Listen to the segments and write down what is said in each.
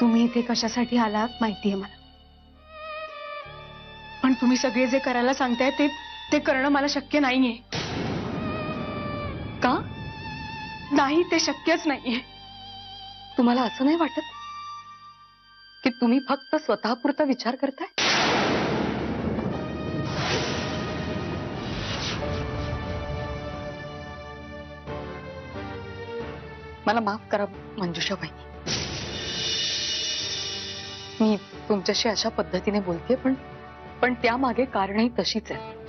तुम्ही इथे कशासाठी आलात माहितीये मला, पण तुम्ही सगळे जे करायला सांगताय ते करणं मला शक्य नाहीये. का? नाही, ते शक्यच नाहीये. तुम्हाला असं नाही वाटत की तुम्ही फक्त स्वतःपुरता विचार करताय? मला माफ करा मंजुषा वहिनी, मी तुमच्याशी अशा पद्धतीने बोलते, पण त्यामागे कारणही तशीच आहे.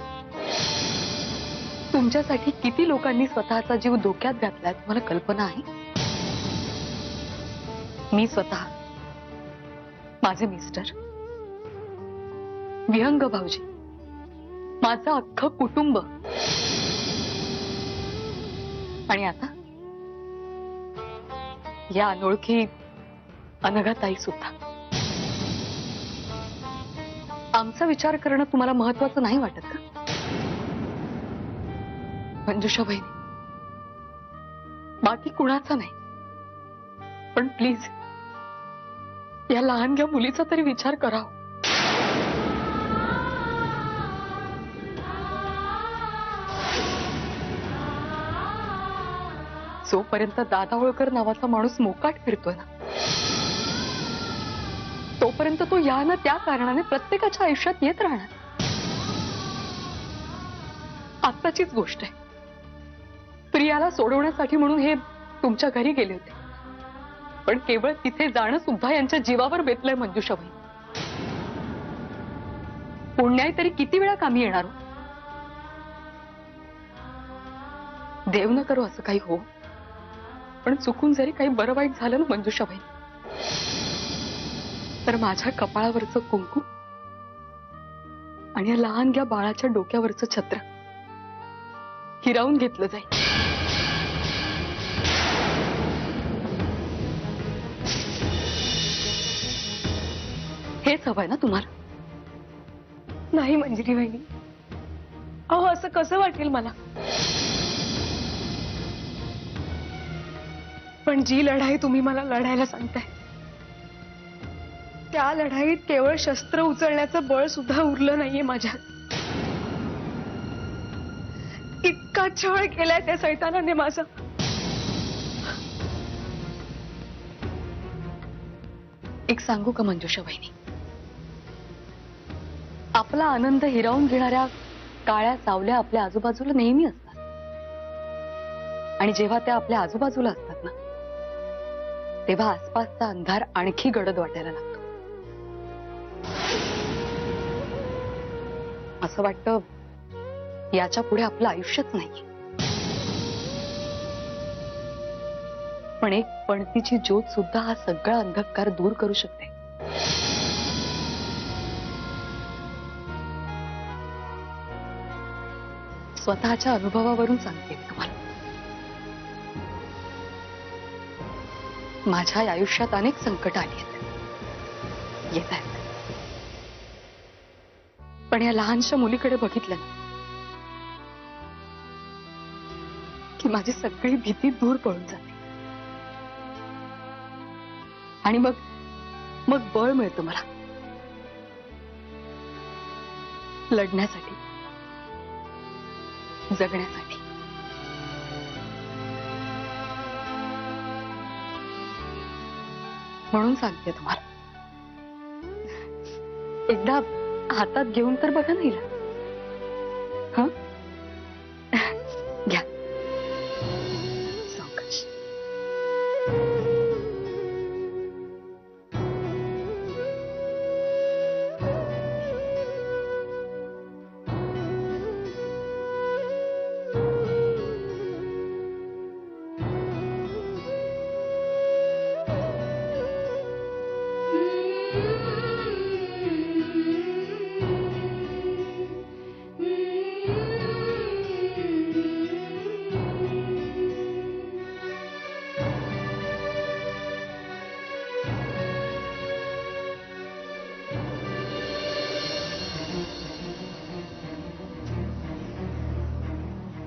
तुमच्यासाठी किती लोकांनी स्वतःचा जीव धोक्यात घातलाय तुम्हाला कल्पना आहे? मी स्वतः, माझे मिस्टर, विहंग भाऊजी, माझं अख्खं कुटुंब, आणि आता या अनोळखी अनघाताई सुद्धा. आमचा विचार करणं तुम्हाला महत्वाचं नाही वाटत का मंजुषा बहिणी? बाकी कुणाचा नाही, पण प्लीज या लहानग्या मुलीचा तरी विचार करा. जोपर्यंत दादा होळकर नावाचा माणूस मोकाट फिरतोय ना, तोपर्यंत तो या ना त्या कारणाने प्रत्येकाच्या आयुष्यात येत राहणार. आत्ताचीच गोष्ट आहे, प्रियाला सोडवण्यासाठी म्हणून हे तुमच्या घरी गेले होते, पण केवळ तिथे जाणं सुद्धा यांच्या जीवावर बेतलंय मंजुषाबाई. पुण्याई तरी किती वेळा कामी येणार? देव न करो असं काही हो, पण चुकून जरी काही बरं वाईट झालं ना मंजुषाबाई, तर माझ्या कपाळावरचं कुंकू आणि या लहानग्या बाळाच्या डोक्यावरचं छत्र हिरावून घेतलं जाईल. हेच हवंय ना तुम्हाला? नाही मंजिरी वहिनी, अहो असं कसं वाटेल मला? पण जी लढाई तुम्ही मला लढायला सांगताय, त्या लढाईत केवळ शस्त्र उचलण्याचं बळ सुद्धा उरलं नाहीये माझ्यात. इतका छळ केलाय त्या सैतानाने माझा. एक सांगू का मंजुषा वहिनी, आपला आनंद हिरावून घेणाऱ्या काळ्या सावल्या आपल्या आजूबाजूला नेहमी असतात, आणि जेव्हा त्या आपल्या आजूबाजूला असतात ना, तेव्हा आसपासचा अंधार आणखी गडद वाटायला लागतो. असं वाटतं याच्या पुढे आपलं आयुष्यच नाही. पण एक पणतीची ज्योत सुद्धा हा सगळा अंधकार दूर करू शकते. स्वतःच्या अनुभवावरून सांगते तुम्हाला. माझ्या आयुष्यात अनेक संकट आली आहेत, येत आहेत, पण या लहानशा मुलीकडे बघितलं की माझी सगळी भीती दूर पळून जाते, आणि मग बळ मिळतं मला लढण्यासाठी, जगण्यासाठी. म्हणून सांगते तुम्हाला, एकदा हातात घेऊन तर बघा नाही. हं, घ्या सावकाश.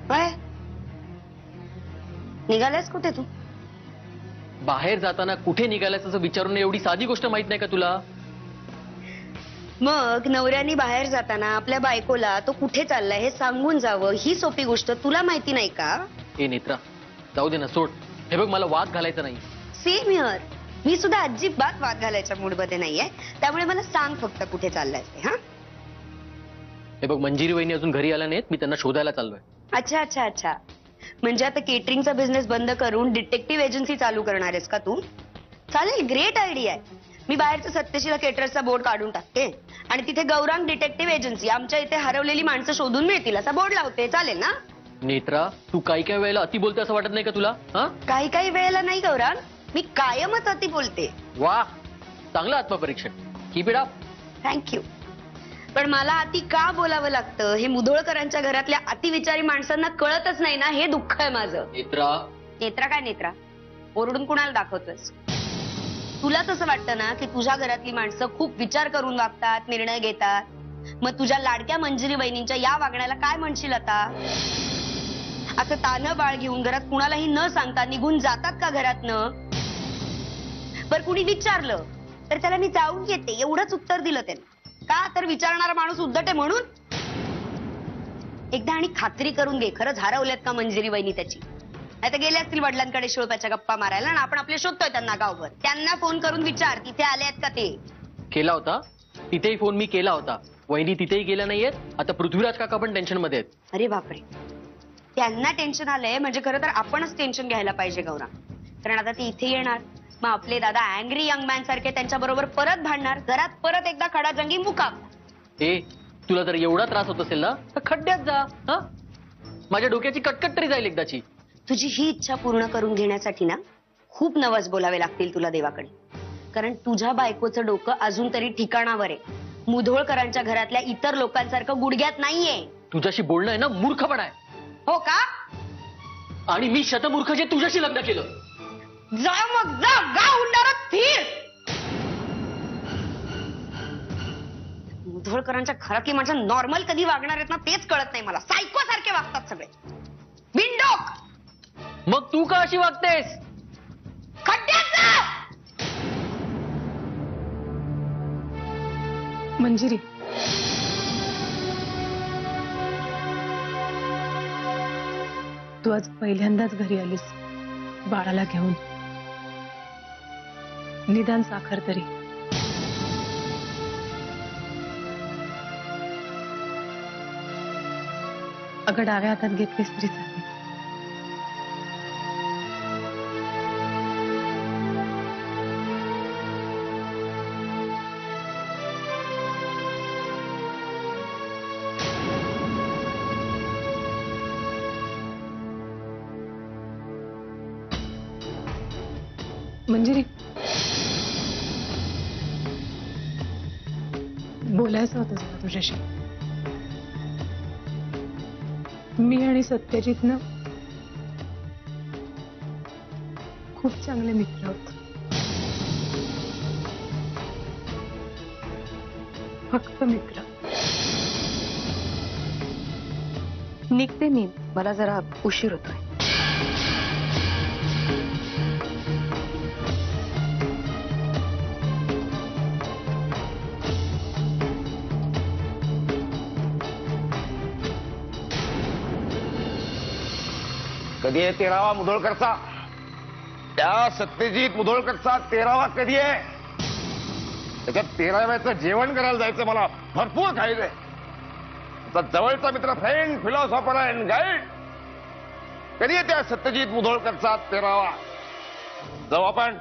काय निघालेस कुठे तू? बाहेर जाताना कुठे निघालायस असं विचारून एवढी साधी गोष्ट माहित नाही का तुला? मग नवऱ्यानी बाहेर जाताना आपल्या बायकोला तो कुठे चाललाय हे सांगून जावं ही सोपी गोष्ट तुला माहिती नाही का? ए नेत्रा, जाऊ दे ना, सोड. हे बघ, मला वाद घालायचा नाही. Same here. मी सुद्धा अजिबात वाद घालायच्या मूड मध्ये नाहीये, त्यामुळे मला सांग फक्त कुठे चाललाय ते. हा, हे बघ, मंजिरी वहिनी अजून घरी आल्या नाहीत, मी त्यांना शोधायला चाललोय. अच्छा अच्छा अच्छा. म्हणजे आता केटरिंगचा बिझनेस बंद करून डिटेक्टिव्ह एजन्सी चालू करणार आहेस का तू? चालेल, ग्रेट आयडिया आहे. मी बाहेरचं सत्यशीला केटरर्सचा बोर्ड काढून टाकते आणि तिथे गौरांग डिटेक्टिव्ह एजन्सी, आमच्या इथे हरवलेली माणसं शोधून मिळतील असा बोर्ड लावते. चालेल ना? नेत्रा, तू काही काही वेळेला अति बोलते असं वाटत नाही का तुला? हा, काही काही वेळेला नाही गौरांग, मी कायमच अति बोलते. वा, चांगलं आत्मपरीक्षण. Keep it up. थँक्यू. पण मला अति का बोलावं लागतं हे मुधोळकरांच्या घरातल्या अतिविचारी माणसांना कळतच नाही ना, हे दुःख आहे माझं. नेत्रा, नेत्रा काय नेत्रा? ओरडून कुणाला दाखवतोस? तुला तसं वाटतं ना की तुझ्या घरातली माणसं खूप विचार करून वागतात, निर्णय घेतात. मग तुझ्या लाडक्या मंजिरी वहिनींच्या या वागण्याला काय म्हणशील आता? असं तान्हं बाळ घेऊन घरात कुणालाही न सांगता निघून जातात का घरातनं? बरं, कुणी विचारलं तर त्याला मी जाऊन येते एवढंच उत्तर दिलं त्याने. का तर विचारणारा माणूस उद्धट आहे म्हणून. एकदा आणि खात्री करून घे, खरंच हरवल्यात का मंजिरी वहिनी त्याची? नाही तर गेले असतील वडिलांकडे शिळप्याच्या गप्पा मारायला आणि आपण आपले शोधतोय त्यांना गावभर. त्यांना फोन करून विचार तिथे आले आहेत का ते. केला होता तिथेही फोन मी केला होता. वहिनी तिथेही गेल्या नाहीयेत. आता पृथ्वीराज काका पण टेन्शन मध्ये आहेत. अरे बापरे, त्यांना टेन्शन आलंय म्हणजे खरं तर आपणच टेन्शन घ्यायला पाहिजे गौरा. कारण आता ते इथे येणार, मग आपले दादा अँग्री यंग मॅन सारखे त्यांच्या बरोबर परत भांडणार, घरात परत एकदा खडाजंगी मुकाम. ए, तुला जर एवढा त्रास होत असेल ना तर खड्ड्यात जा. हा, माझ्या डोक्याची कटकट तरी जाईल एकदाची. तुझी ही इच्छा पूर्ण करून घेण्यासाठी ना खूप नवस बोलावे लागतील तुला देवाकडे. कारण तुझ्या बायकोचं डोकं अजून तरी ठिकाणावर आहे. मुधोळकरांच्या घरातल्या इतर लोकांसारखं गुडघ्यात नाहीये. तुझ्याशी बोलणं आहे ना मूर्खपणा आहे. हो का? आणि मी शतमूर्ख जे तुझ्याशी लग्न केलं. जा मग जा, गा उंडारात फिर. मुधोळकरांच्या घरातली माणसं नॉर्मल कधी वागणार आहेत ना तेच कळत नाही मला. सायको सारखे वागतात सगळे. बिनडोक. मग तू का अशी वागतेस? खड्ड्यात जा. मंजिरी, तू आज पहिल्यांदाच घरी आलीस बाळाला घेऊन. निदान साखर तरी. अगं डाव्या हातात घेतलीस तरी चालेल. मंजिरी, बोलायचं होतं जरा तुझ्याशी. मी आणि सत्यजितनं खूप चांगले मित्र आहोत. फक्त मित्र. निघते मी, मला जरा उशीर होतोय. कधी आहे 13वा मुधोळकरचा? त्या सत्यजित मुधोळकरचा 13वा कधी आहे? त्याच्यात 13व्याचं जेवण करायला जायचं, मला भरपूर खायचंय. त्याचा जवळचा मित्र, फ्रेंड, फिलॉसॉफर अँड गाईड. कधी आहे त्या सत्यजित मुधोळकरचा 13वा? जाऊ आपण.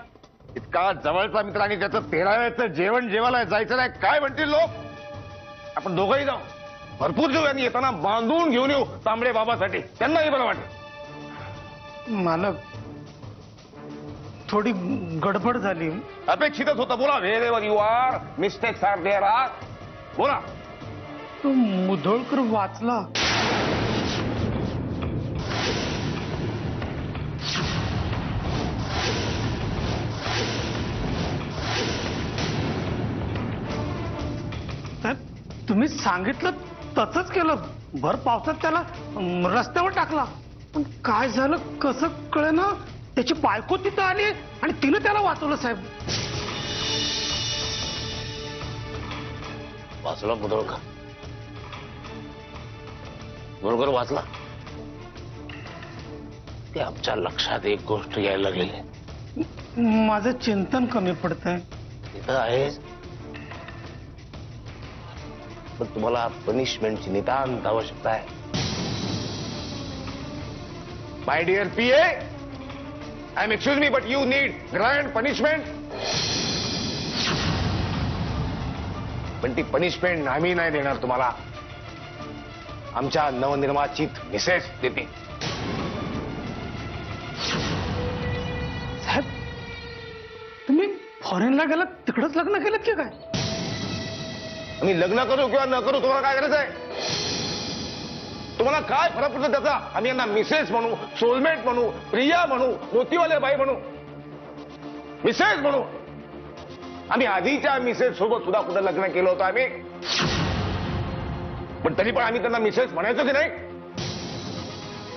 इतका जवळचा मित्र आणि त्याचं 13व्याचं जेवण जेवायला जायचं नाही, काय म्हणतील लोक? आपण दोघंही जाऊ, भरपूर जेवू आणि येताना बांधून घेऊन येऊ तांबडे बाबासाठी, त्यांनाही बरं वाटेल. मालक, थोडी गडबड झाली. अपेक्षितच होतं. बोला. Wherever you are, mistakes are there are. बोला. तो मुधोळकर वाचला. तुम्ही सांगितलं तसंच केलं. भर पावसात त्याला रस्त्यावर टाकला. पण काय झालं कसं कळेना. त्याची बायको तिथं आली आणि तिनं त्याला वाचवलं साहेब. वाचला मुधोळकर? मुधोळकर वाचला? ते आमच्या लक्षात एक गोष्ट यायला लागलेली आहे. माझं चिंतन कमी पडतंय. तिथं आहेच, पण तुम्हाला पनिशमेंटची नितांत आवश्यकता आहे. My dear PA, I am excuse me, but you need grand punishment. पण ती पनिशमेंट आम्ही नाही देणार तुम्हाला, आमच्या नवनिर्वाचित मिसेस देते. साहेब, तुम्ही फॉरेनला गेलात, तिकडच लग्न केलं की काय? आम्ही लग्न करू किंवा न करू, तुम्हाला काय करायचं आहे? तुम्हाला काय फरक पडतो त्याचा? आम्ही यांना मिसेस म्हणू, सोलमेट म्हणू, प्रिया म्हणू, मोतीवाले बाई म्हणू, मिसेस म्हणू. आम्ही आधीच्या मिसेस सोबत सुद्धा कुठं लग्न केलं होतं आम्ही, पण तरी पण आम्ही त्यांना मिसेस म्हणायचो की नाही?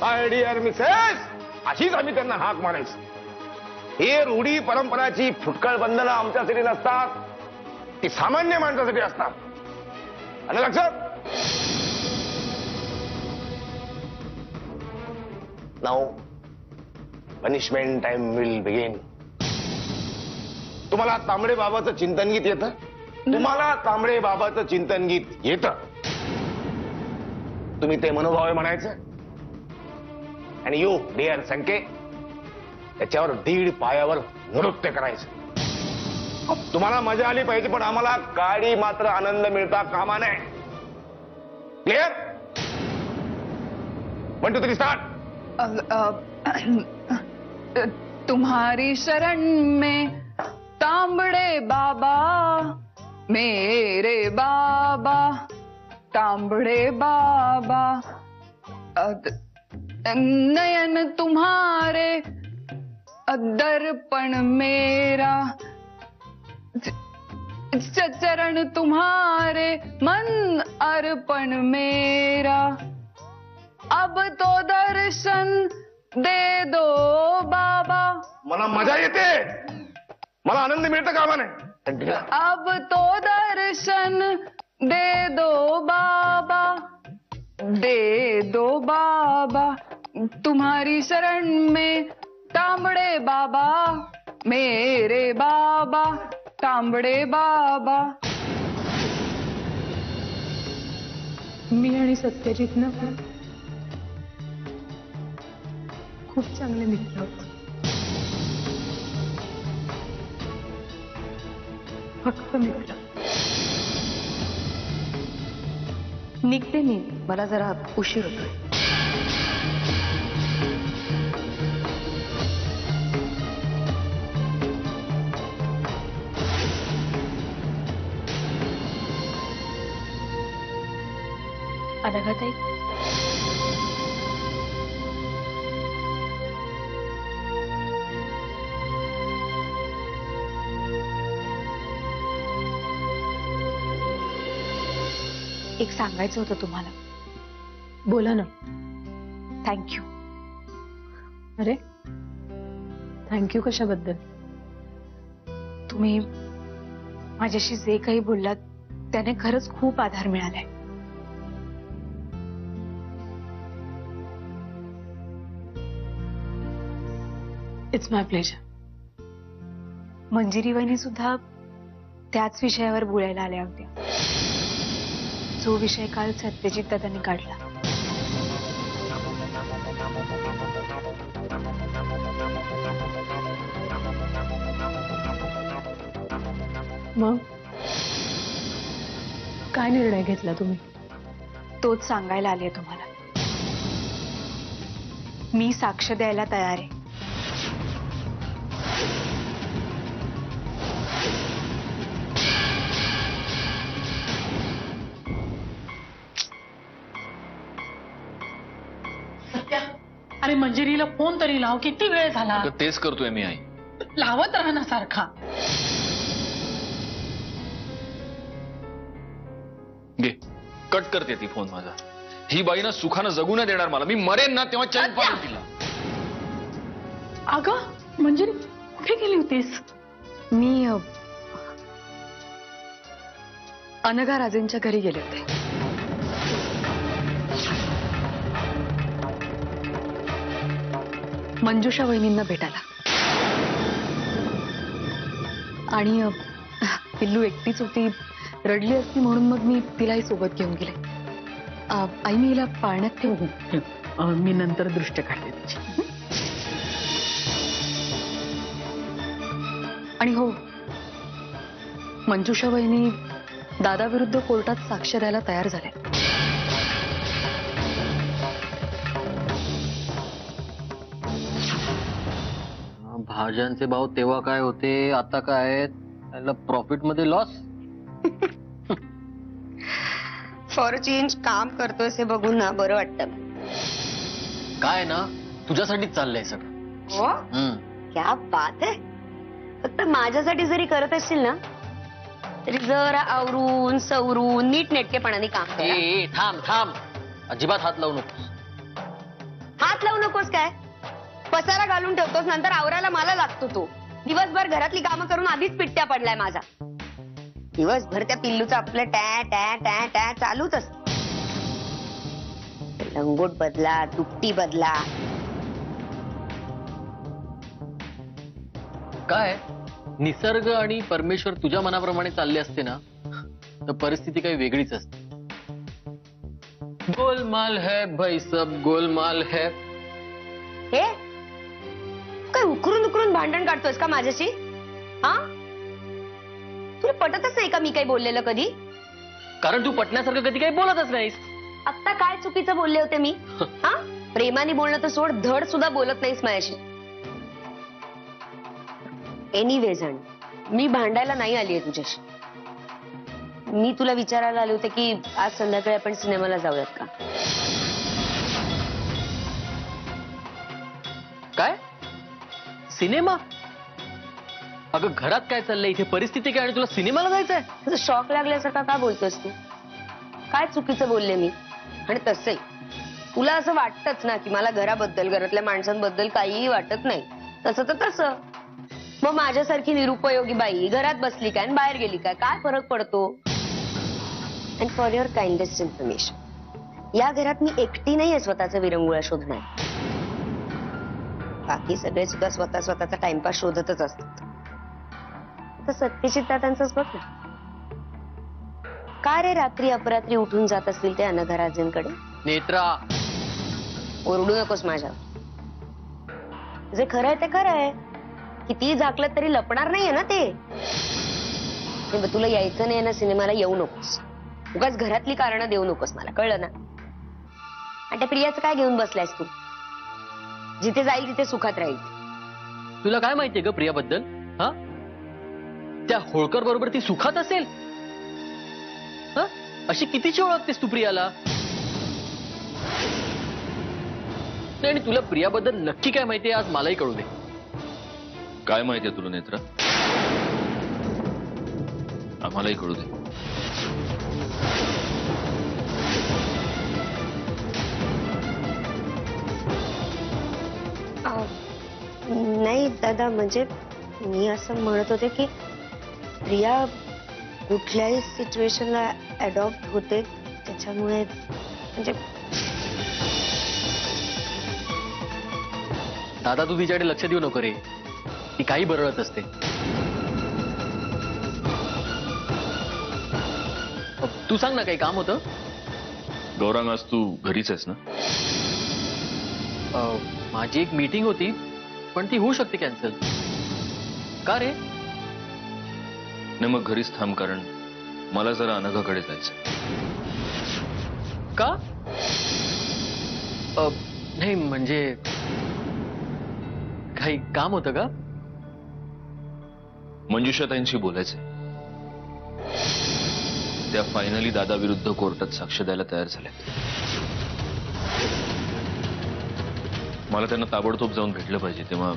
माय डिअर मिसेस, अशीच आम्ही त्यांना हाक मारायचो. हे रूढी परंपराची फुटकळ बंधनं आमच्यासाठी नसतात, ती सामान्य माणसासाठी असतात. आलं लक्षात? Now punishment time will begin. तुम्हाला तांबडे बाबाचं चिंतन गीत येतं? तुम्हाला तांबडे बाबाचं चिंतन गीत येतं? तुम्ही ते मनोभावे म्हणायचं आणि यू डिअर संके त्याच्यावर दीड पायावर नृत्य करायचं. तुम्हाला मजा आली पाहिजे, पण आम्हाला काळी मात्र आनंद मिळता कामा नये. क्लिअर? 1 2 3 स्टार्ट. तुम्हारी शरण में तांबड़े बाबा, मेरे बाबा, तांबड़े बाबा, नयन तुम्हारे दर्पण मेरा, चरण तुम्हारे मन अर्पण मेरा, अब तो दर्शन दे दो बाबा. मला मजा येते, मला आनंद मिळतं कामा नये. अब तो दर्शन दे दो बाबा, दे दो बाबा, तुम्हारी शरण में तांबड़े बाबा, मेरे बाबा, तांबड़े बाबा. मी आणि सत्यजित ना खूप चांगले मित्र होते. फक्त मित्र. निघते मी, मला जरा उशीर होतोय. अनघाताई, एक सांगायचं होतं तुम्हाला. बोला ना. थँक्यू. अरे, थँक्यू कशाबद्दल? तुम्ही माझ्याशी जे काही बोललात त्याने खरंच खूप आधार मिळालाय. It's my pleasure. मंजिरी वहिनी सुद्धा त्याच विषयावर बोलायला आल्या होत्या, जो विषय काल सत्यजित दादांनी काढला. मग काय निर्णय घेतला तुम्ही? तोच सांगायला आले तुम्हाला. मी साक्ष द्यायला तयार आहे. अरे मंजिरीला फोन तरी लाव, किती वेळ झाला. तर तेच करतोय मी आई. लावत राहा ना सारखा. घे, कट करते ती फोन माझा. ही बाई ना सुखानं जगू नाही देणार मला. मी मरेन ना तेव्हा चैन पाडेल तिला. अगं मंजिरी कुठे गेली होतीस? मी अनघा राजेंच्या घरी गेले होते. मंजुषा वहिनींना भेटायला. आणि पिल्लू एकटीच होती, रडली असती म्हणून मग मी तिलाही सोबत घेऊन गेले. आई मी हिला पाळण्यात ठेवू? मी नंतर दृष्ट काढते तिची. आणि हो, मंजुषा वहिनी दादा विरुद्ध कोर्टात साक्ष द्यायला तयार झाले. भाज्यांचे भाव तेव्हा काय होते, आता काय आहेत? त्याला प्रॉफिट मध्ये लॉस. फॉर चेंज काम करतोय हे बघून ना बरं वाटतं. काय ना, तुझ्यासाठीच चाललंय सगळं. हो, क्या बात आहे. फक्त माझ्यासाठी जरी करत असशील ना तरी जरा आवरून सवरून नीट नेटकेपणाने काम कर. ए थांब थांब, अजिबात हात लावू नकोस. हात लावू नकोस काय? पसारा घालून ठेवतोस, नंतर आवरायला मला लागतो. तो दिवसभर घरातली कामं करून आधीच पिट्ट्या पडलाय माझा. दिवसभर त्या पिल्लूचं आपलं टॅ टॅ टॅ टॅ चालूच असत. लंगोट बदला, दुपटी बदला. काय निसर्ग आणि परमेश्वर तुझ्या मनाप्रमाणे चालले असते ना तर परिस्थिती काही वेगळीच असते. गोलमाल है भाई, सब गोलमाल है. हे काय उकरून उकरून भांडण काढतोस का माझ्याशी? हा, तुला पटतच नाही का मी काही बोललेलं कधी? कारण तू पटण्यासारखं कधी काही बोलतच नाहीस. आता काय चुकीचं बोलले होते मी? हा, प्रेमाने बोलणं तर सोड, धड सुद्धा बोलत नाहीस माझ्याशी. एनिवेज, मी भांडायला नाही आलीये तुझ्याशी. मी तुला विचारायला आले होते की आज संध्याकाळी आपण सिनेमाला जाऊयात का? काय सिनेमा? अगं घरात काय चाललंय, इथे परिस्थिती काय आणि तुला सिनेमाला जायचंय? तुझं शॉक लागल्यासारखा का बोलतोस तू? काय चुकीचं बोलले मी? आणि तसंही तुला असं वाटतच ना की मला घराबद्दल, घरातल्या माणसांबद्दल काहीही वाटत नाही. तसं तर तसं. मग माझ्यासारखी निरुपयोगी बाई घरात बसली काय आणि बाहेर गेली काय फरक पडतो? And for your kindest information, या घरात मी एकटी नाहीये स्वतःचा विरंगुळा शोधणार. बाकी सगळे सुद्धा स्वतःचा टाइमपास शोधतच असतात. तर सत्यजित दादांचंच बघ ना. का रे रात्री अपरात्री उठून जात असतील ते अनघा राजेंकडे? नेत्रा, ओरडू नकोस माझ्यावर. जे खरं आहे ते खरं आहे. कितीही झाकलं तरी लपणार नाहीये ना ते. तुला यायचं नाही ना सिनेमाला, येऊ नकोस. उगाच घरातली कारणं देऊ नकोस मला, कळलं ना? आणि त्या प्रियाचं काय घेऊन बसलायस तू? जिथे जाईल तिथे सुखात राहील. तुला काय माहितीये ग प्रियाबद्दल? हा, त्या होळकर बरोबर ती सुखात असेल? हा, अशी कितीची ओळखतेस तू प्रियाला? नाही, आणि तुला प्रियाबद्दल नक्की काय माहितीये आज मलाही कळू दे. काय माहितीये तुला नेत्रा? आम्हालाही कळू दे. नाही दादा, म्हणजे मी असं म्हणत होते की प्रिया कुठल्याही सिच्युएशनला अडॉप्ट होते, त्याच्यामुळे म्हणजे दादा तू तिच्याकडे लक्ष देऊ नको रे, ती काही बरळत असते. तू सांग ना, काही काम होतं? गौरांग, आज तू घरीच आहेस ना? माझी एक मीटिंग होती पण ती होऊ शकते कॅन्सल. का रे? नाही, मग घरीच थांब, कारण मला जरा अनघाकडे जायचं. का? नाही म्हणजे काही काम होतं का? मंजुषाताईंशी बोलायचंय. त्या फायनली दादा विरुद्ध कोर्टात साक्ष द्यायला तयार झाल्या. मला त्यांना ताबडतोब जाऊन भेटलं पाहिजे, तेव्हा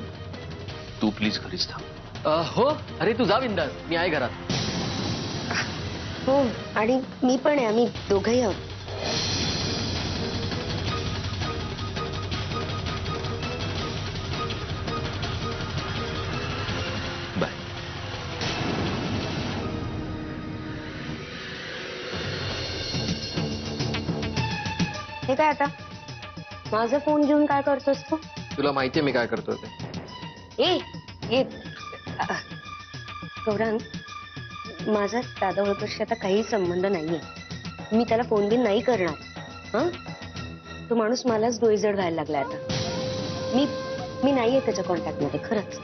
तू प्लीज घरीच थांब. हो, अरे तू जा बिंदास, मी आहे घरात. हो, आणि मी पण आहे. आम्ही दोघंही आहोत. हे काय आता माझा फोन घेऊन काय करतोस तू? तुला माहितीये मी काय करतोय ते. ये गौरांग, माझा दादा ओळखशी आता काही संबंध नाहीये. मी त्याला फोन बिन नाही करणार. हा, तो माणूस मलाच डोईजड व्हायला लागलाय आता. मी नाहीये त्याच्या कॉन्टॅक्ट मध्ये खरंच.